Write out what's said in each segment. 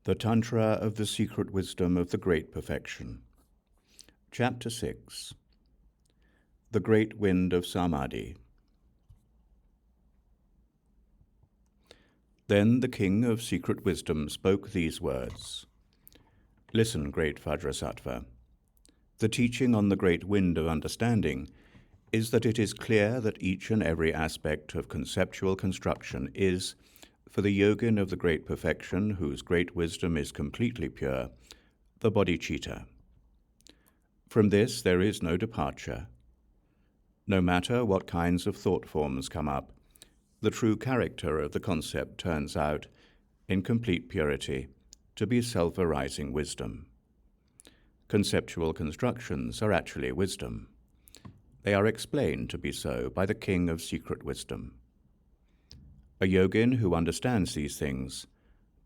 The Tantra of the Secret Wisdom of the Great Perfection. Chapter 6. The Great Wind of Samadhi. Then the King of Secret Wisdom spoke these words. Listen, great Vajrasattva. The teaching on the great wind of understanding is that it is clear that each and every aspect of conceptual construction is, for the yogin of the great perfection, whose great wisdom is completely pure, the bodhicitta. From this there is no departure. No matter what kinds of thought forms come up, the true character of the concept turns out, in complete purity, to be self-arising wisdom. Conceptual constructions are actually wisdom. They are explained to be so by the King of Secret Wisdom. A yogin who understands these things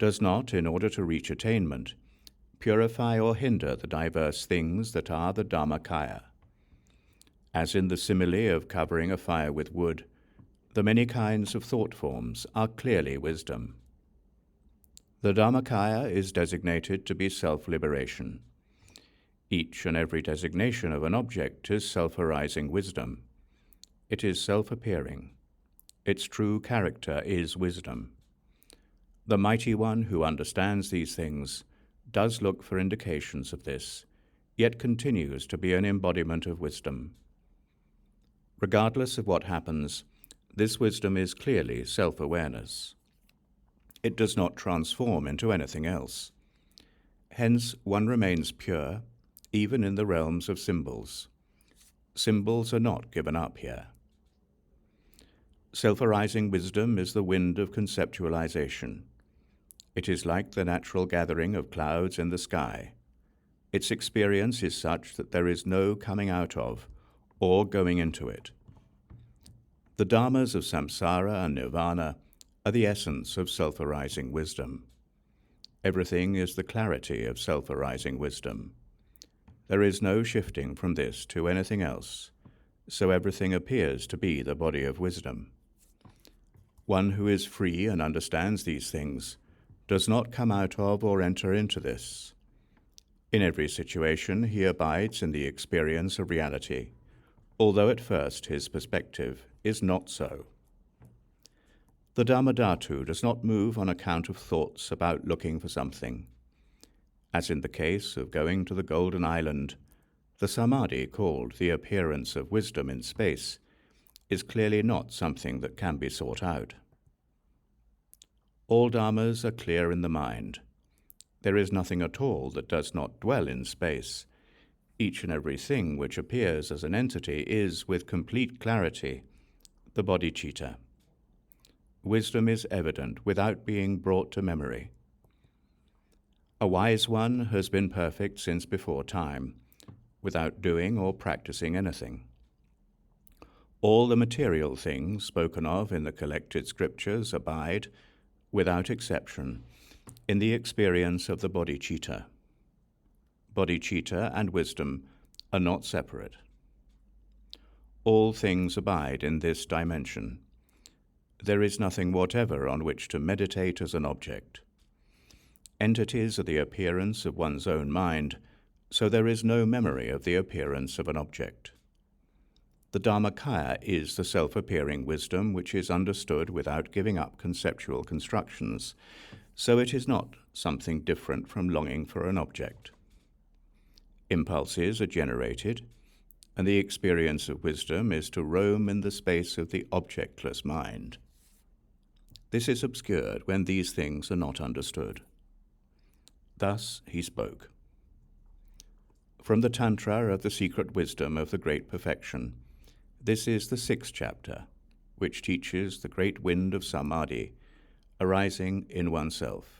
does not, in order to reach attainment, purify or hinder the diverse things that are the Dharmakaya. As in the simile of covering a fire with wood, the many kinds of thought forms are clearly wisdom. The Dharmakaya is designated to be self-liberation. Each and every designation of an object is self-arising wisdom. It is self-appearing. Its true character is wisdom. The mighty one who understands these things does look for indications of this, yet continues to be an embodiment of wisdom. Regardless of what happens, this wisdom is clearly self-awareness. It does not transform into anything else. Hence, one remains pure, even in the realms of symbols. Symbols are not given up here. Self-arising wisdom is the wind of conceptualization. It is like the natural gathering of clouds in the sky. Its experience is such that there is no coming out of or going into it. The dharmas of samsara and nirvana are the essence of self-arising wisdom. Everything is the clarity of self-arising wisdom. There is no shifting from this to anything else, so everything appears to be the body of wisdom. One who is free and understands these things does not come out of or enter into this. In every situation he abides in the experience of reality, although at first his perspective is not so. The Dharmadhatu does not move on account of thoughts about looking for something. As in the case of going to the Golden Island, the Samadhi, called the appearance of wisdom in space, is clearly not something that can be sought out. All dharmas are clear in the mind. There is nothing at all that does not dwell in space. Each and every thing which appears as an entity is, with complete clarity, the bodhicitta. Wisdom is evident without being brought to memory. A wise one has been perfect since before time, without doing or practicing anything. All the material things spoken of in the collected scriptures abide, without exception, in the experience of the bodhicitta. Bodhicitta and wisdom are not separate. All things abide in this dimension. There is nothing whatever on which to meditate as an object. Entities are the appearance of one's own mind, so there is no memory of the appearance of an object. The Dharmakaya is the self-appearing wisdom which is understood without giving up conceptual constructions, so it is not something different from longing for an object. Impulses are generated, and the experience of wisdom is to roam in the space of the objectless mind. This is obscured when these things are not understood. Thus he spoke. From the Tantra of the Secret Wisdom of the Great Perfection, this is the 6th chapter, which teaches the great wind of Samadhi arising in oneself.